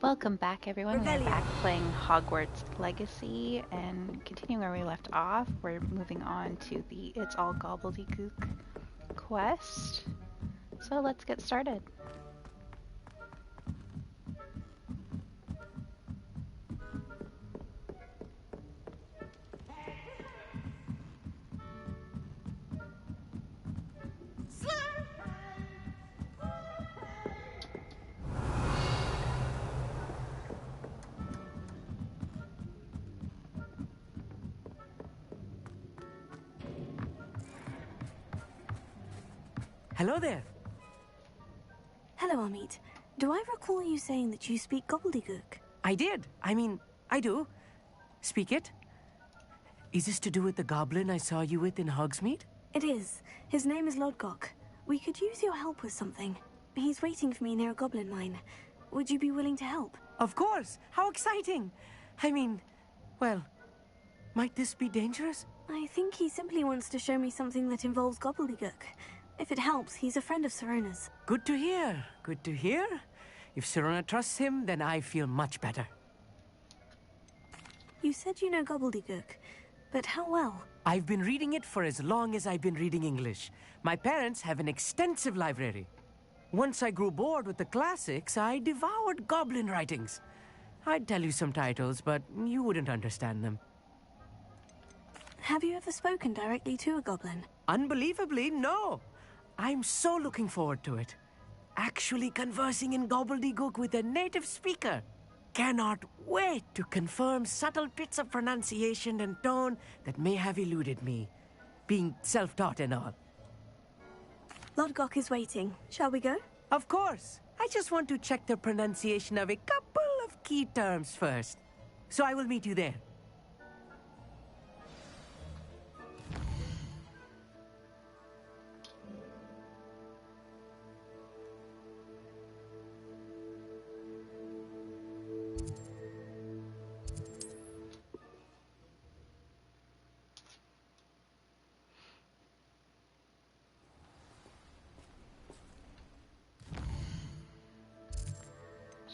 Welcome back, everyone. We're Revelio. back playing Hogwarts Legacy, and continuing where we left off, we're moving on to the It's All Gobbledegook quest. So let's get started. Hello there. Hello, Amit. Do I recall you saying that you speak Gobbledegook? I did. I do. Speak it. Is this to do with the goblin I saw you with in Hogsmeade? It is. His name is Lodgok. We could use your help with something. He's waiting for me near a goblin mine. Would you be willing to help? Of course. How exciting. Well, might this be dangerous? I think he simply wants to show me something that involves Gobbledegook. If it helps, he's a friend of Sirona's. Good to hear. Good to hear. If Sirona trusts him, then I feel much better. You said you know Gobbledegook, but how well? I've been reading it for as long as I've been reading English. My parents have an extensive library. Once I grew bored with the classics, I devoured goblin writings. I'd tell you some titles, but you wouldn't understand them. Have you ever spoken directly to a goblin? Unbelievably, no. I'm so looking forward to it. Actually conversing in Gobbledegook with a native speaker. Cannot wait to confirm subtle bits of pronunciation and tone that may have eluded me, being self-taught and all. Lodgok is waiting. Shall we go? Of course. I just want to check the pronunciation of a couple of key terms first. So I will meet you there.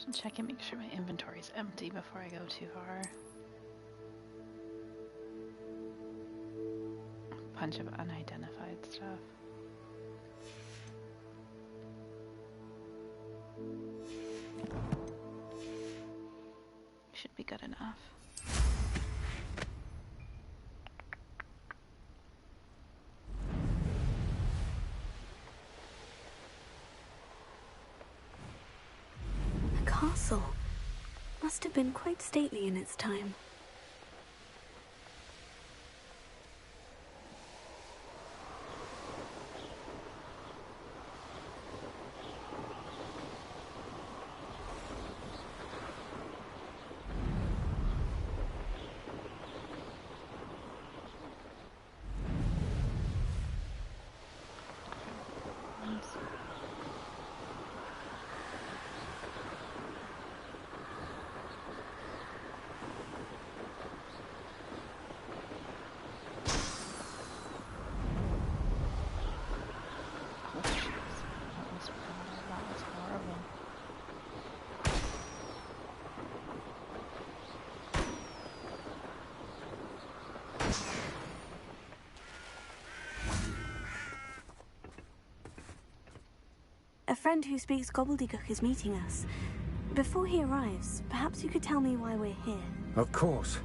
Just check and make sure my inventory is empty before I go too far. A bunch of unidentified stuff. Should be good enough. Castle. Must have been quite stately in its time. A friend who speaks Gobbledegook is meeting us. Before he arrives, perhaps you could tell me why we're here. Of course.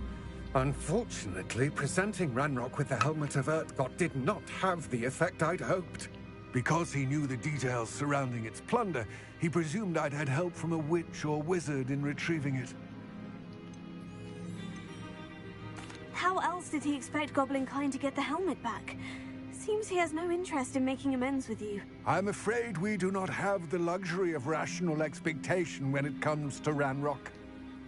Unfortunately, presenting Ranrock with the Helmet of Urtkot did not have the effect I'd hoped. Because he knew the details surrounding its plunder, he presumed I'd had help from a witch or wizard in retrieving it. How else did he expect Goblinkind to get the helmet back? Seems he has no interest in making amends with you. I'm afraid we do not have the luxury of rational expectation when it comes to Ranrock.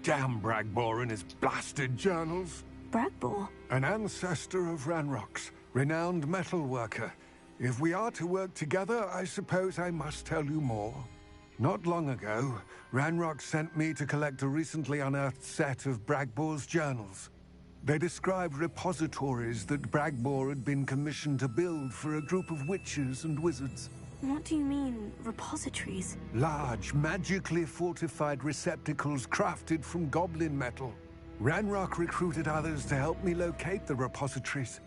Damn Bragbor and his blasted journals. Bragbor? An ancestor of Ranrock's, renowned metalworker. If we are to work together, I suppose I must tell you more. Not long ago, Ranrock sent me to collect a recently unearthed set of Bragbor's journals. They described repositories that Bragbor had been commissioned to build for a group of witches and wizards. What do you mean, repositories? Large, magically fortified receptacles crafted from goblin metal. Ranrock recruited others to help me locate the repositories.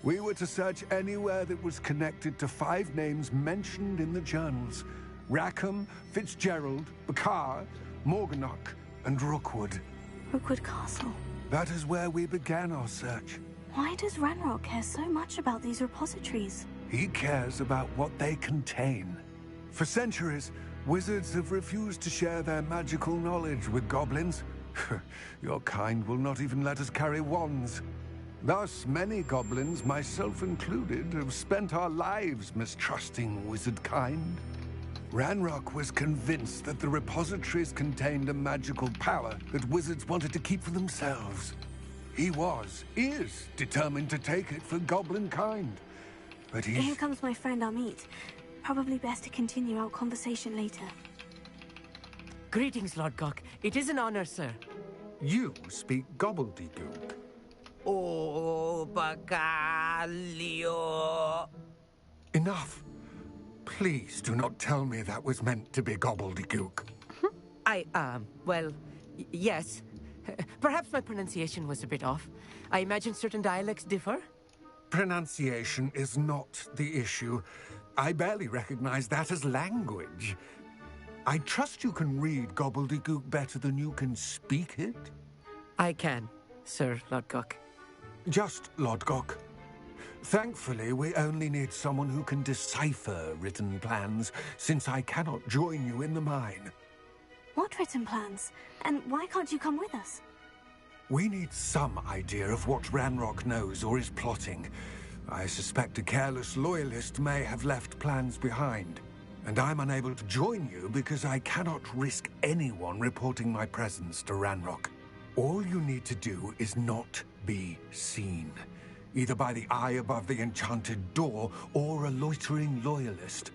We were to search anywhere that was connected to 5 names mentioned in the journals. Rackham, Fitzgerald, Bakar, Morganach, and Rookwood. Rookwood Castle. That is where we began our search. Why does Ranrock care so much about these repositories? He cares about what they contain. For centuries, wizards have refused to share their magical knowledge with goblins. Your kind will not even let us carry wands. Thus, many goblins, myself included, have spent our lives mistrusting wizard kind. Ranrock was convinced that the repositories contained a magical power that wizards wanted to keep for themselves. He is determined to take it for goblin kind. But Here comes my friend Amit. Probably best to continue our conversation later. Greetings, Lord Gok. It is an honor, sir. You speak Gobbledegook. Oh, Bacalio. Enough. Please do not tell me that was meant to be Gobbledegook. Yes. Perhaps my pronunciation was a bit off. I imagine certain dialects differ. Pronunciation is not the issue. I barely recognize that as language. I trust you can read Gobbledegook better than you can speak it? I can, Sir Lord Gok. Just Lord Gok. Thankfully, we only need someone who can decipher written plans, since I cannot join you in the mine. What written plans? And why can't you come with us? We need some idea of what Ranrock knows or is plotting. I suspect a careless loyalist may have left plans behind. And I'm unable to join you because I cannot risk anyone reporting my presence to Ranrock. All you need to do is not be seen, either by the eye above the enchanted door or a loitering loyalist.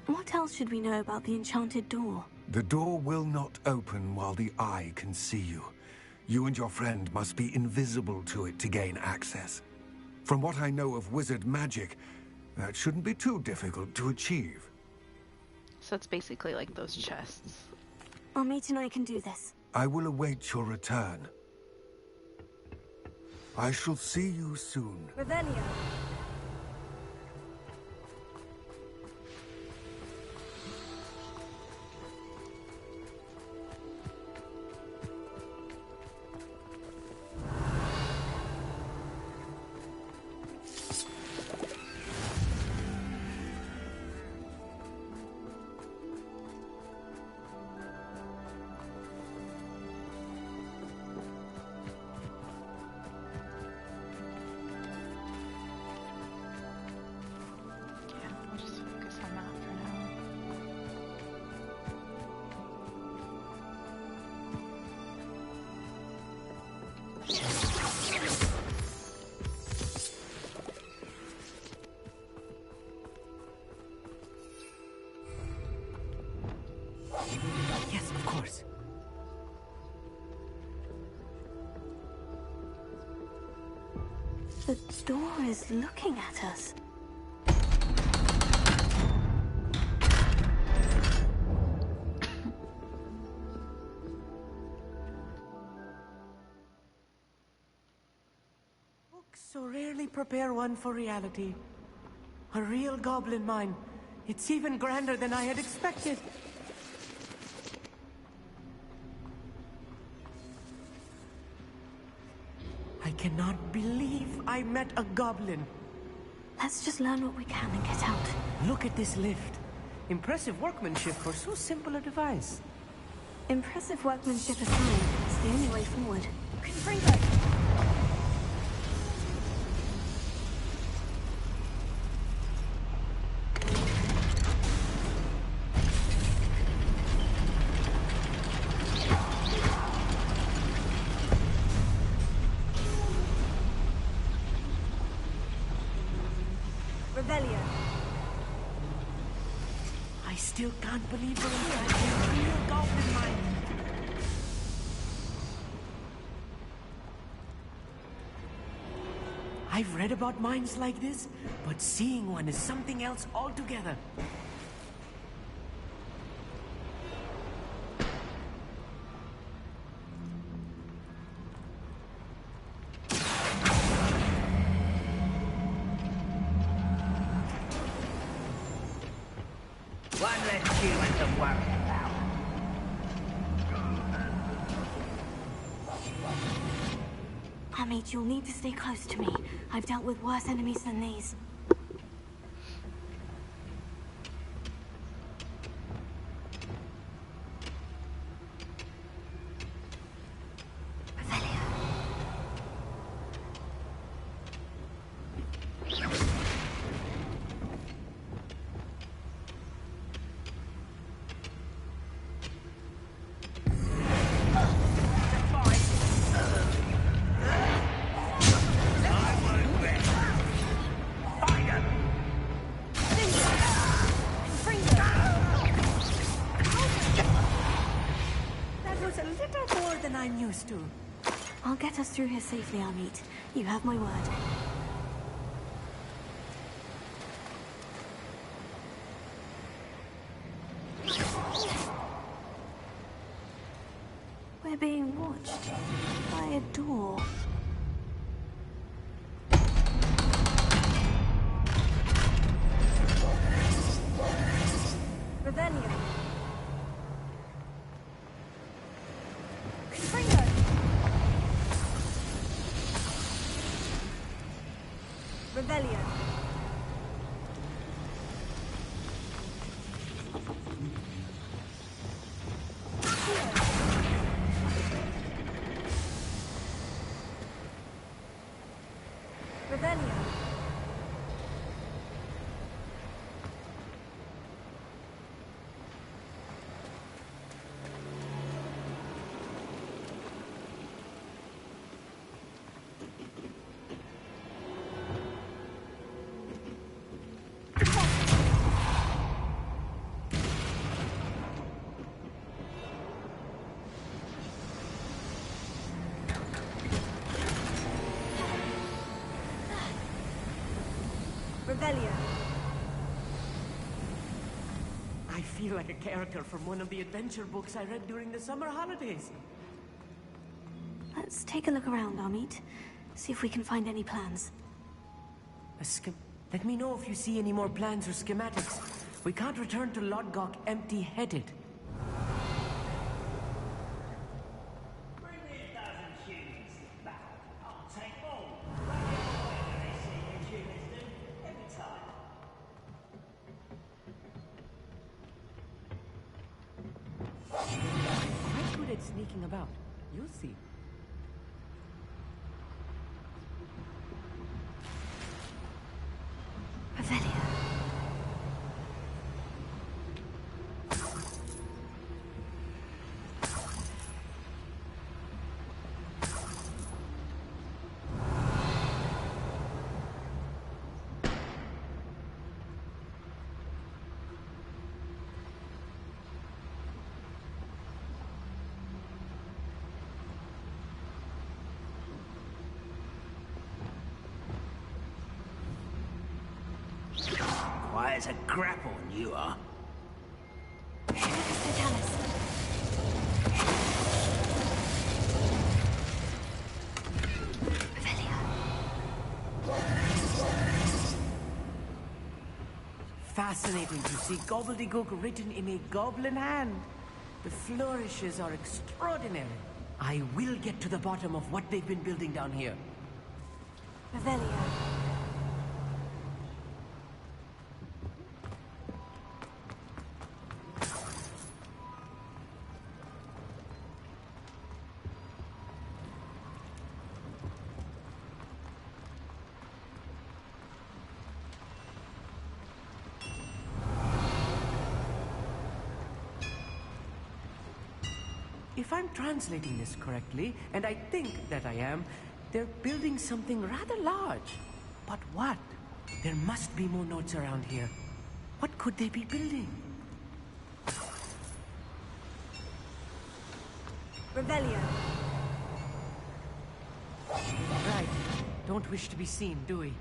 What else should we know about the enchanted door? The door will not open while the eye can see you. You and your friend must be invisible to it to gain access. From what I know of wizard magic, that shouldn't be too difficult to achieve. So it's basically like those chests. Amit and I can do this. I will await your return. I shall see you soon. Revelio. Yeah, we'll just focus on that for now. Yes, of course. The door is looking at us. Books so rarely prepare one for reality. A real goblin mine. It's even grander than I had expected. I cannot believe I met a goblin. Let's just learn what we can and get out. Look at this lift. Impressive workmanship for so simple a device. Impressive workmanship aside, it's the only way forward. Confringo! Revelio. I still can't believe we're inside a real goblin mine. I've read about mines like this, but seeing one is something else altogether. One less human to worry about. Hamid, you'll need to stay close to me. I've dealt with worse enemies than these. I'm used to. I'll get us through here safely, Hamid. You have my word. We're being watched by a door. Rebellion. Rebellion. Rebellion. Rebellion. I feel like a character from one of the adventure books I read during the summer holidays. Let's take a look around, Hamid. See if we can find any plans. Let me know if you see any more plans or schematics. We can't return to Lodgok empty-headed. Bring me 1,000 humans back. I'll take all. Every time. Quite good at sneaking about. You'll see. Revelio. Quiet as a grapple, you are. Fascinating to see Gobbledegook written in a goblin hand. The flourishes are extraordinary. I will get to the bottom of what they've been building down here. Revelio. If I'm translating this correctly, and I think that I am, they're building something rather large. But what? There must be more notes around here. What could they be building? Revelio. Right. Don't wish to be seen, do we?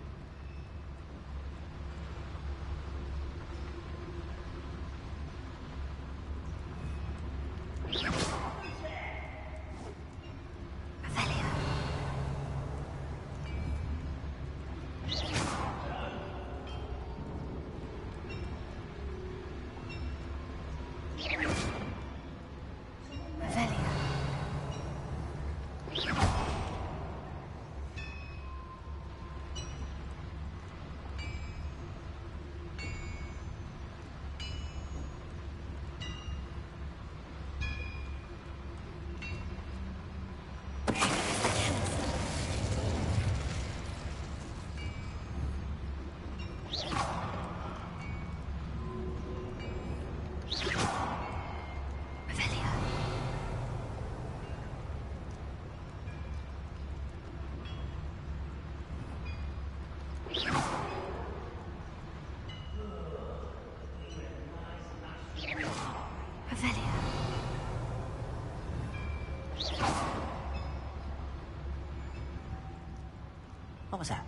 What was that?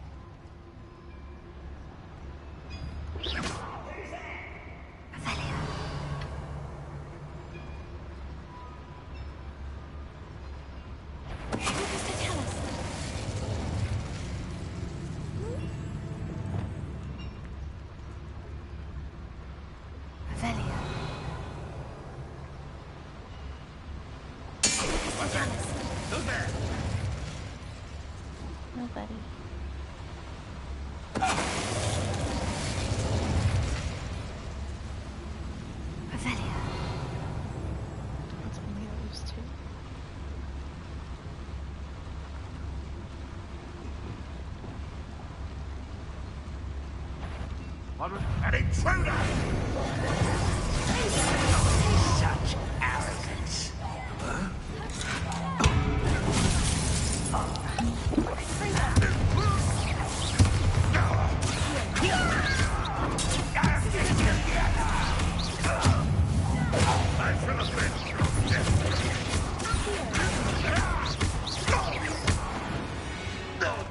Nobody. It's only those two. An intruder! Such arrogance.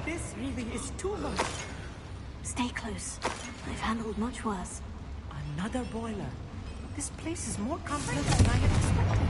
This really is too much. Stay close. I've handled much worse. Another boiler. This place is more complex than I had expected.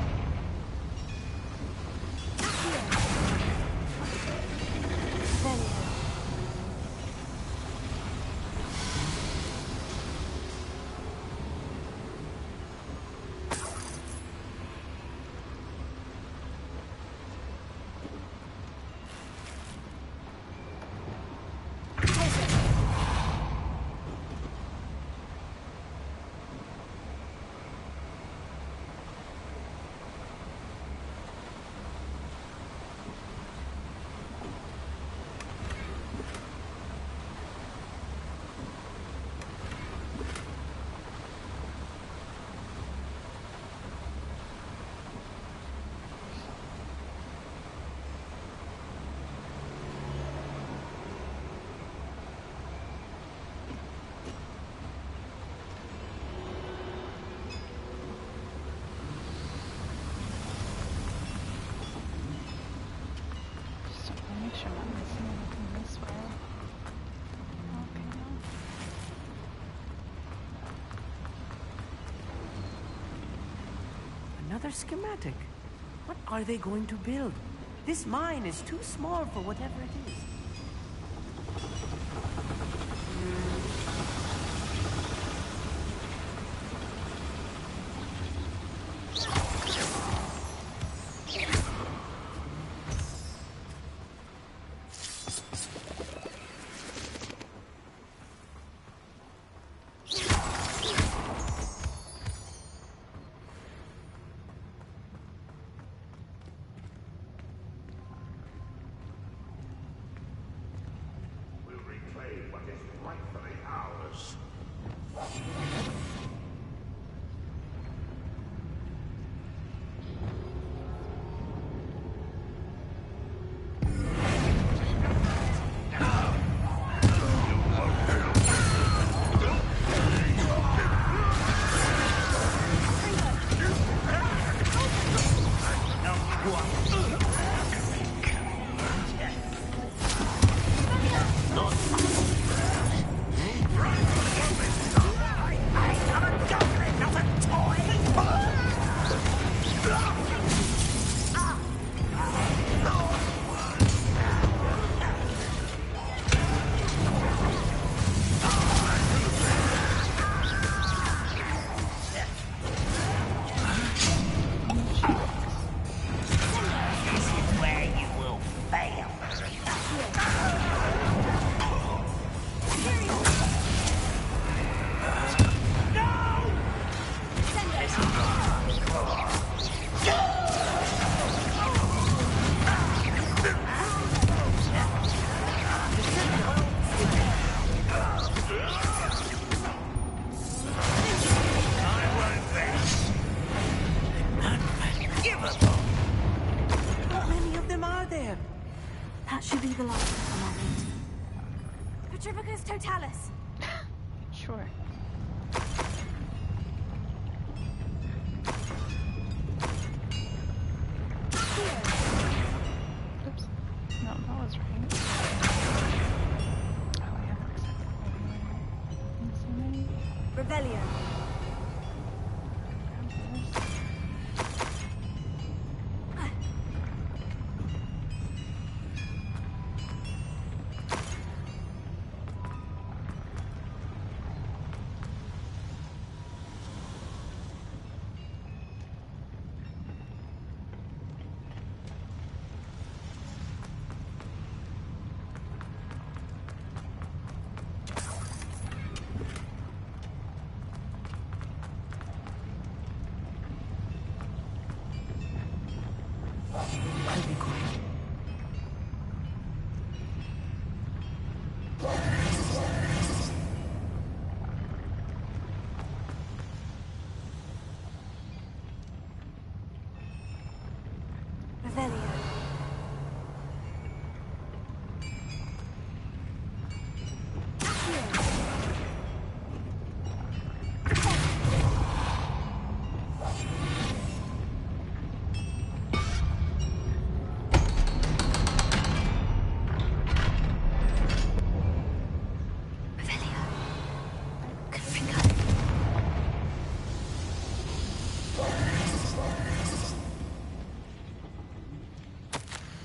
Just want to make sure I'm not missing anything this way. Okay. Another schematic. What are they going to build? This mine is too small for whatever it is. Totalis! Sure. Oops. No, that was right. Oh, I have to accept it. Revelio. I'll be good. Revelio.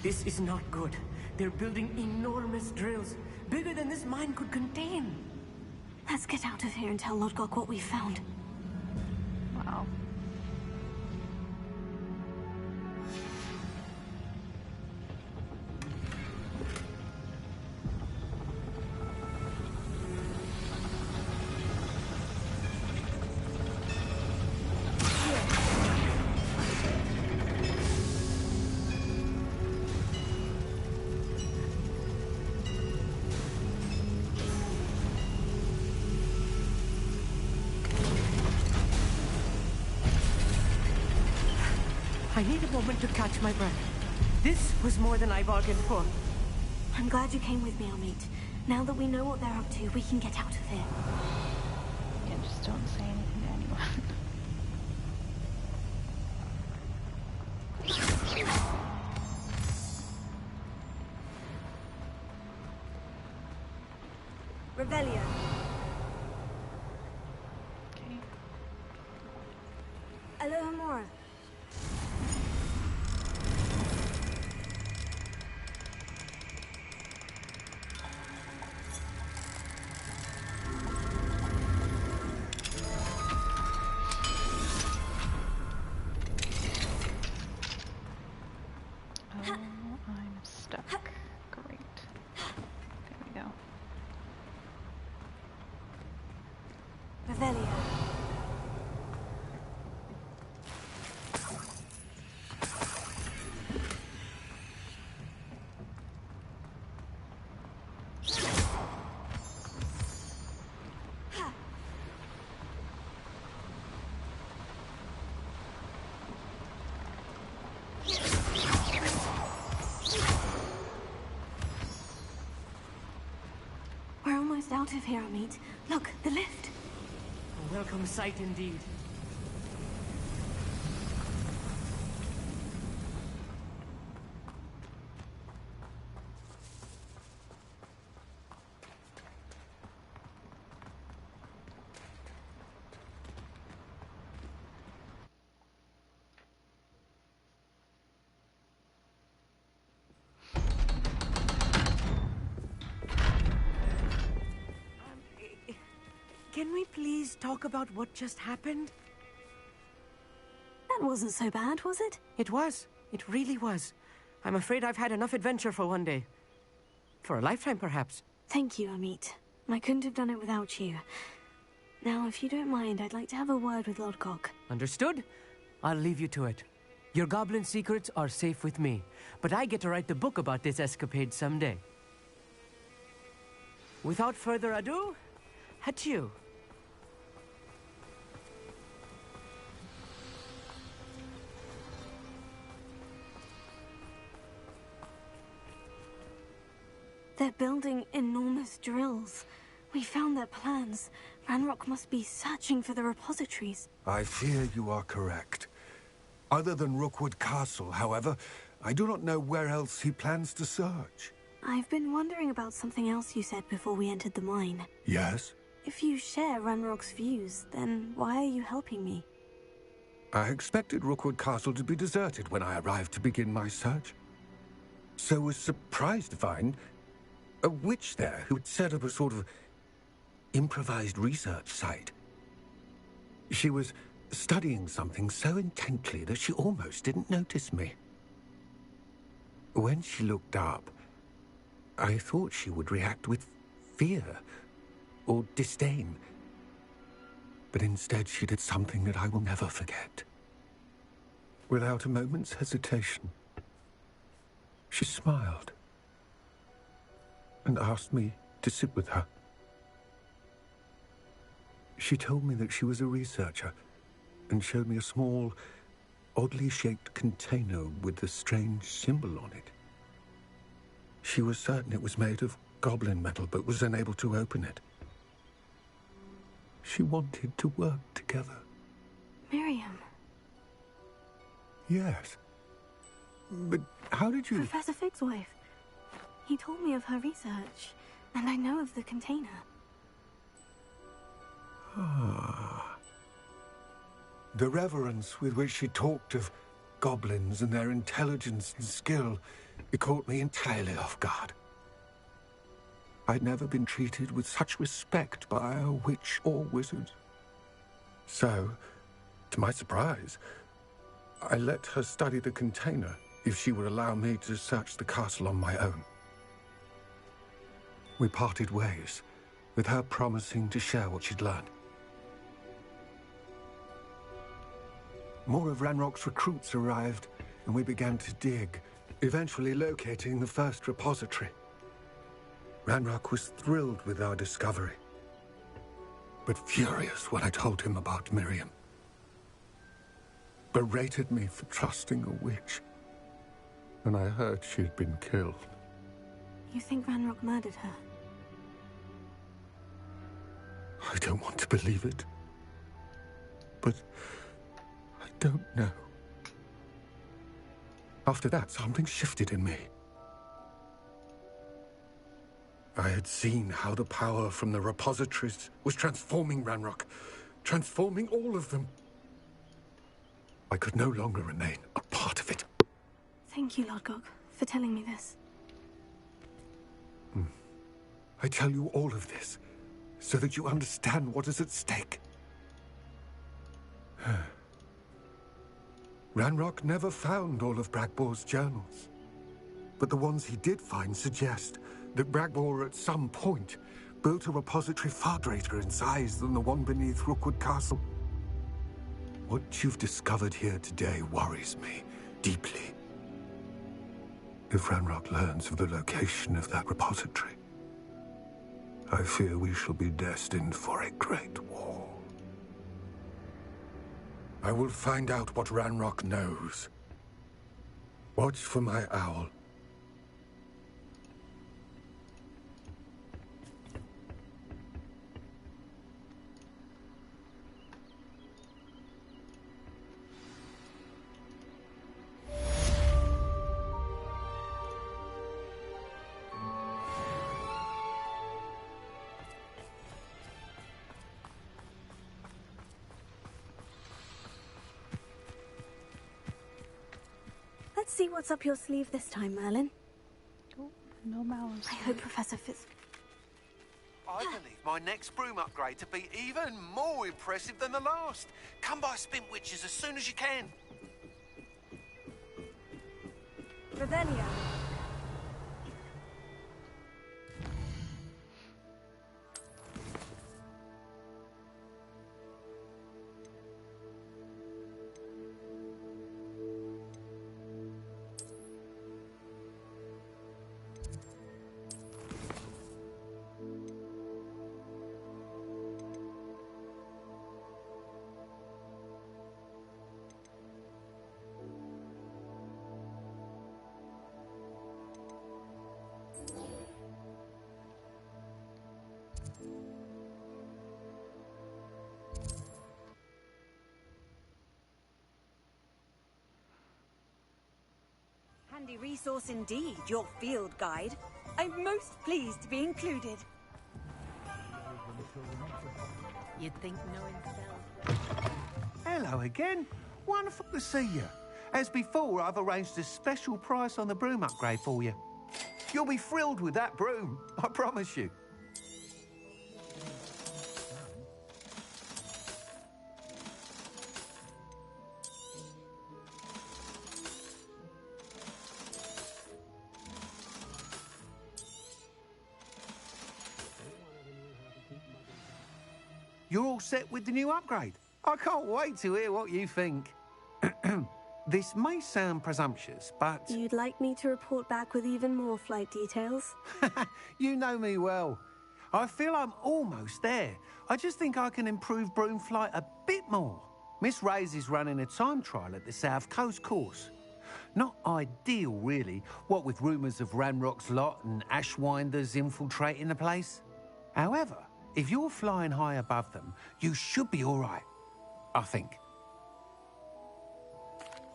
This is not good. They're building enormous drills, bigger than this mine could contain. Let's get out of here and tell Lodgok what we found. Wow. I need a moment to catch my breath. This was more than I bargained for. I'm glad you came with me, Amit. Now that we know what they're up to, we can get out of here. Yeah, just don't say anything to anyone. Revelio. Okay. Alohomora. Oh, I'm stuck. Great. There we go. Revelio. We're almost out of here, Amit. Look, the lift. A welcome sight indeed. Can we please talk about what just happened? That wasn't so bad, was it? It was. It really was. I'm afraid I've had enough adventure for one day. For a lifetime, perhaps. Thank you, Amit. I couldn't have done it without you. Now, if you don't mind, I'd like to have a word with Lodgok. Understood? I'll leave you to it. Your goblin secrets are safe with me, but I get to write the book about this escapade someday. Without further ado, adieu. They're building enormous drills. We found their plans. Ranrock must be searching for the repositories. I fear you are correct. Other than Rookwood Castle, however, I do not know where else he plans to search. I've been wondering about something else you said before we entered the mine. Yes? If you share Ranrock's views, then why are you helping me? I expected Rookwood Castle to be deserted when I arrived to begin my search. So was surprised to find a witch there who had set up a sort of improvised research site. She was studying something so intently that she almost didn't notice me. When she looked up, I thought she would react with fear or disdain. But instead she did something that I will never forget. Without a moment's hesitation, she smiled and asked me to sit with her. She told me that she was a researcher and showed me a small, oddly shaped container with a strange symbol on it. She was certain it was made of goblin metal, but was unable to open it. She wanted to work together. Miriam. Yes. But how did you... Professor Fig's wife. He told me of her research, and I know of the container. Ah. The reverence with which she talked of goblins and their intelligence and skill, it caught me entirely off guard. I'd never been treated with such respect by a witch or wizard. So, to my surprise, I let her study the container if she would allow me to search the castle on my own. We parted ways, with her promising to share what she'd learned. More of Ranrock's recruits arrived, and we began to dig, eventually locating the first repository. Ranrock was thrilled with our discovery, but furious when I told him about Miriam. Berated me for trusting a witch, and I heard she'd been killed. You think Ranrock murdered her? I don't want to believe it, but I don't know. After that, something shifted in me. I had seen how the power from the repositories was transforming Ranrock, transforming all of them. I could no longer remain a part of it. Thank you, Lodgok, for telling me this. I tell you all of this so that you understand what is at stake. Ranrock never found all of Bragbor's journals, but the ones he did find suggest that Bragbor at some point built a repository far greater in size than the one beneath Rookwood Castle. What you've discovered here today worries me deeply. If Ranrock learns of the location of that repository, I fear we shall be destined for a great war. I will find out what Ranrock knows. Watch for my owl. Let's see what's up your sleeve this time, Merlin. Oh, no mouse. I hope Professor Fitz... I believe my next broom upgrade to be even more impressive than the last. Come by Spin Witches as soon as you can. Revelio. handy resource indeed, your field guide. I'm most pleased to be included. You'd think knowing self. Hello again. Wonderful to see you. As before, I've arranged a special price on the broom upgrade for you. You'll be thrilled with that broom, I promise you. You're all set with the new upgrade. I can't wait to hear what you think. This may sound presumptuous, but... You'd like me to report back with even more flight details? You know me well. I feel I'm almost there. I just think I can improve broom flight a bit more. Miss Ray's is running a time trial at the South Coast course. Not ideal, really, what with rumours of Ranrock's lot and Ashwinders infiltrating the place. However, if you're flying high above them, you should be all right, I think.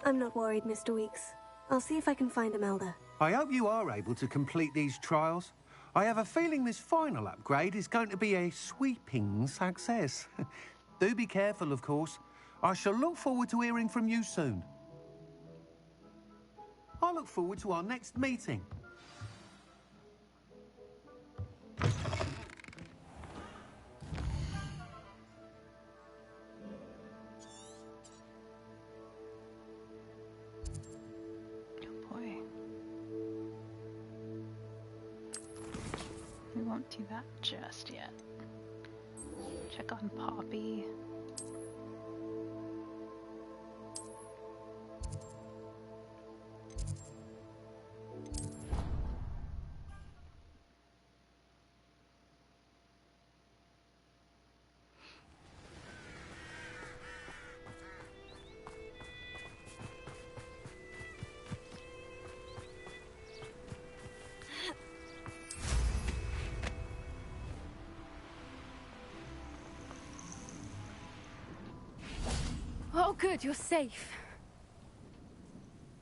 I'm not worried, Mr. Weeks. I'll see if I can find Imelda. I hope you are able to complete these trials. I have a feeling this final upgrade is going to be a sweeping success. Do be careful, of course. I shall look forward to hearing from you soon. I look forward to our next meeting. We won't do that just yet. Check on Poppy. Oh, good, you're safe.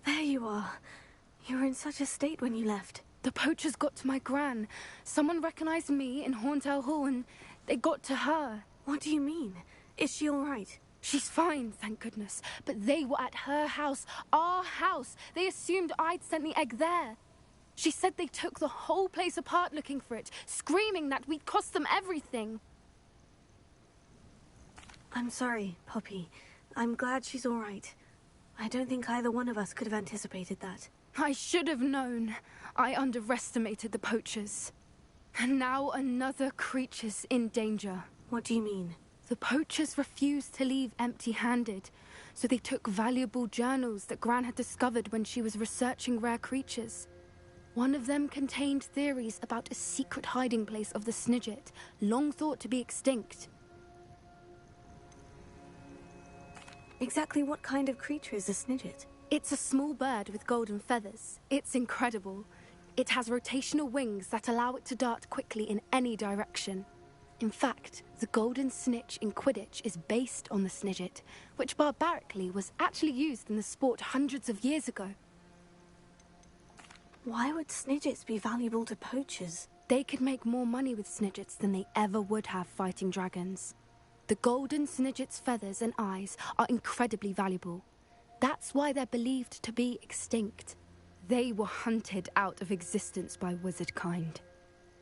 There you are. You were in such a state when you left. The poachers got to my gran. Someone recognized me in Horntail Hall and they got to her. What do you mean? Is she all right? She's fine, thank goodness. But they were at her house, our house. They assumed I'd sent the egg there. She said they took the whole place apart looking for it, screaming that we'd cost them everything. I'm sorry, Poppy. I'm glad she's all right. I don't think either one of us could have anticipated that. I should have known. I underestimated the poachers. And now another creature's in danger. What do you mean? The poachers refused to leave empty-handed, so they took valuable journals that Gran had discovered when she was researching rare creatures. One of them contained theories about a secret hiding place of the Snidget, long thought to be extinct. Exactly what kind of creature is a Snidget? It's a small bird with golden feathers. It's incredible. It has rotational wings that allow it to dart quickly in any direction. In fact, the golden snitch in Quidditch is based on the Snidget, which barbarically was actually used in the sport hundreds of years ago. Why would Snidgets be valuable to poachers? They could make more money with Snidgets than they ever would have fighting dragons. The golden Snidget's feathers and eyes are incredibly valuable. That's why they're believed to be extinct. They were hunted out of existence by wizard kind.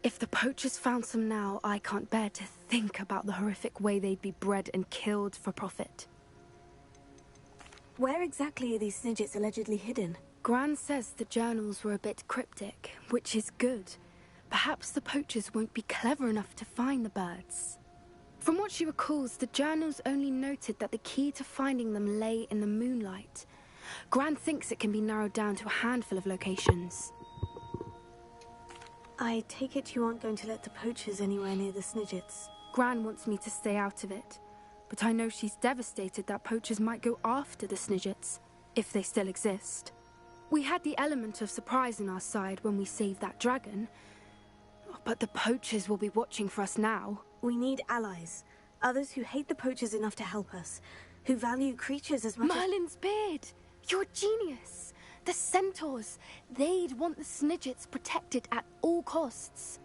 If the poachers found some now, I can't bear to think about the horrific way they'd be bred and killed for profit. Where exactly are these Snidgets allegedly hidden? Gran says the journals were a bit cryptic, which is good. Perhaps the poachers won't be clever enough to find the birds. From what she recalls, the journals only noted that the key to finding them lay in the moonlight. Gran thinks it can be narrowed down to a handful of locations. I take it you aren't going to let the poachers anywhere near the Snidgets. Gran wants me to stay out of it, but I know she's devastated that poachers might go after the Snidgets, if they still exist. We had the element of surprise on our side when we saved that dragon, but the poachers will be watching for us now. We need allies. Others who hate the poachers enough to help us. Who value creatures as much Merlin's beard! You're a genius! The centaurs! They'd want the Snidgets protected at all costs.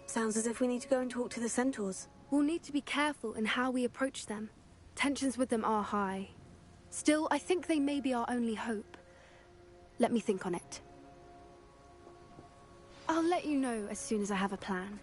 Sounds as if we need to go and talk to the centaurs. We'll need to be careful in how we approach them. Tensions with them are high. Still, I think they may be our only hope. Let me think on it. I'll let you know as soon as I have a plan.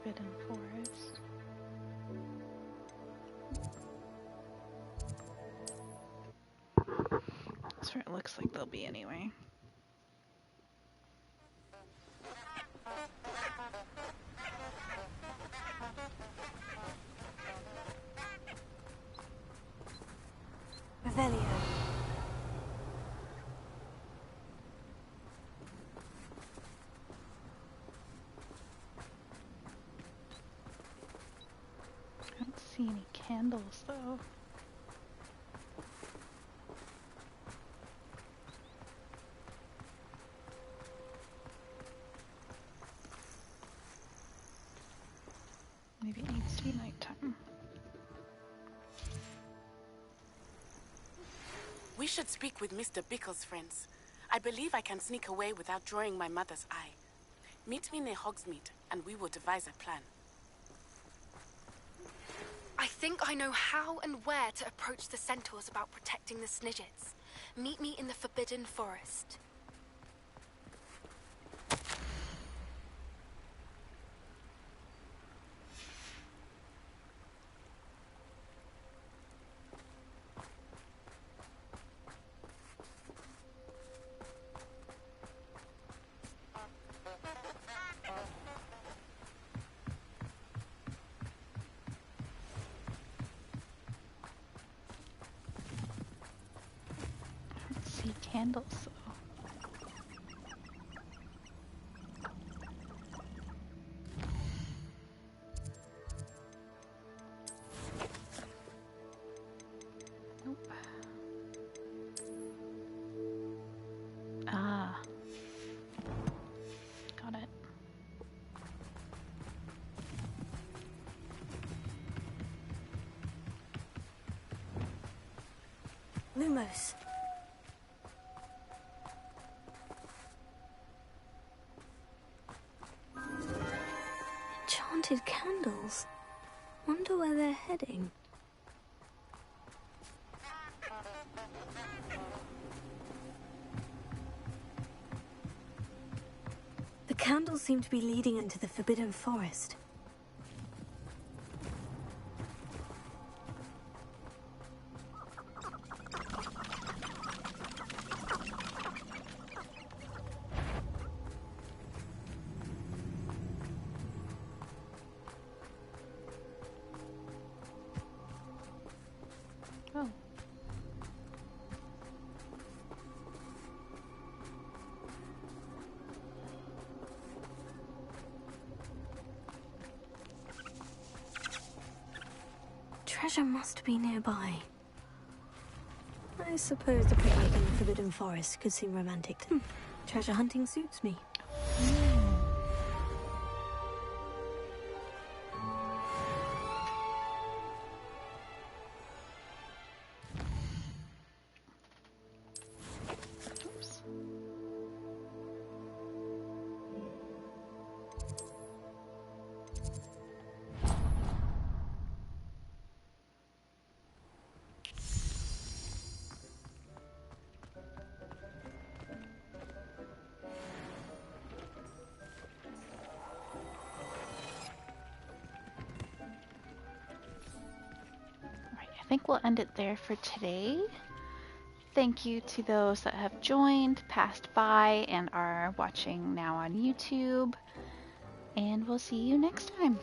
Forbidden Forest. That's where it looks like they'll be anyway. Revelio. I don't see any candles though. Maybe it needs to be nighttime. We should speak with Mr. Bickle's friends. I believe I can sneak away without drawing my mother's eye. Meet me near Hogsmeade, and we will devise a plan. I think I know how and where to approach the centaurs about protecting the Snidgets. Meet me in the Forbidden Forest. See candles though. Nope. Ah. Got it. Lumos. Enchanted candles. Wonder where they're heading. The candles seem to be leading into the Forbidden Forest. Oh. Treasure must be nearby. I suppose the picnic in the Forbidden Forest could seem romantic. Treasure hunting suits me. Oops. Right, I think we'll end it there for today. thank you to those that have joined, passed by, and are watching now on YouTube. And we'll see you next time.